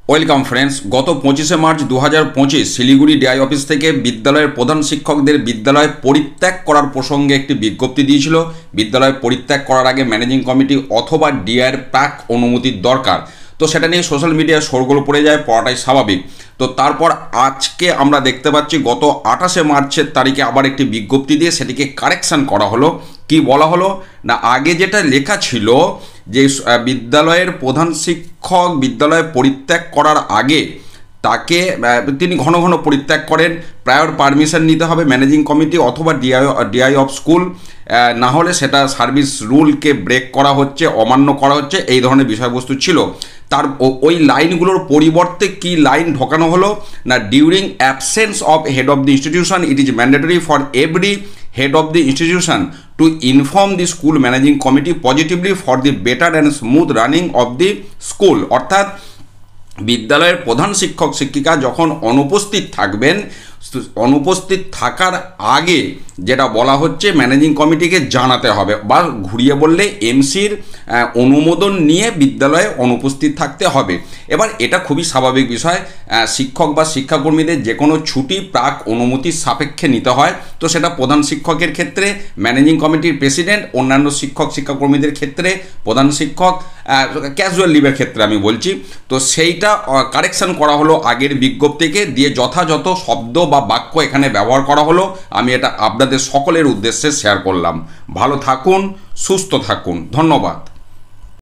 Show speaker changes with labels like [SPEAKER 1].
[SPEAKER 1] Welcome friends. গত 25শে March 2025 Siliguri DI office থেকে বিদ্যালয়ের প্রধান শিক্ষকদের বিদ্যালয় পরিত্যাগ করার প্রসঙ্গে একটি বিজ্ঞপ্তি দিয়েছিল। বিদ্যালয় পরিত্যাগ করার আগে ম্যানেজিং কমিটি অথবা ডিআইয়ের প্রাক অনুমতির দরকার। তো সেটা নিয়ে সোশ্যাল মিডিয়ায় শোরগোল পড়ে যায়, পড়াটাই স্বাভাবিক। তো তারপর আজকে আমরা দেখতে পাচ্ছি গত 28শে মার্চের তারিখে আবার একটি বিজ্ঞপ্তি দিয়ে সেটিকে কারেকশান করা হলো। কি বলা হলো না, আগে যেটা লেখা ছিল যে বিদ্যালয়ের প্রধান শিক্ষক বিদ্যালয় পরিত্যাগ করার আগে তাকে তিনি ঘন ঘন পরিত্যাগ করেন, প্রায়র পারমিশন নিতে হবে ম্যানেজিং কমিটি অথবা ডিআই অফ স্কুল, না হলে সেটা সার্ভিস রুলকে ব্রেক করা হচ্ছে, অমান্য করা হচ্ছে, এই ধরনের বিষয়বস্তু ছিল। তার ওই লাইনগুলোর পরিবর্তে কি লাইন ঢোকানো হলো না, during absence of head of the institution it is mandatory for every head of the institution to inform the school managing committee positively for the better and smooth running of the school। অর্থাৎ বিদ্যালয়ের প্রধান শিক্ষক শিক্ষিকা যখন অনুপস্থিত থাকবেন, অনুপস্থিত থাকার আগে যেটা বলা হচ্ছে ম্যানেজিং কমিটিকে জানাতে হবে, বা ঘুরিয়ে বললে এমসির অনুমোদন নিয়ে বিদ্যালয়ে অনুপস্থিত থাকতে হবে। এবার এটা খুবই স্বাভাবিক বিষয়, শিক্ষক বা শিক্ষাকর্মীদের যে কোনো ছুটি প্রাক অনুমতির সাপেক্ষে নিতে হয়। তো সেটা প্রধান শিক্ষকের ক্ষেত্রে ম্যানেজিং কমিটির প্রেসিডেন্ট, অন্যান্য শিক্ষক শিক্ষাকর্মীদের ক্ষেত্রে প্রধান শিক্ষক, ক্যাজুয়াল লিভের ক্ষেত্রে আমি বলছি। তো সেইটা কারেকশান করা হলো আগের বিজ্ঞপ্তিকে দিয়ে, যথাযথ শব্দ বা বাক্য এখানে ব্যবহার করা হলো। আমি এটা আপনাদের সকলের উদ্দেশ্যে শেয়ার করলাম। ভালো থাকুন, সুস্থ থাকুন, ধন্যবাদ।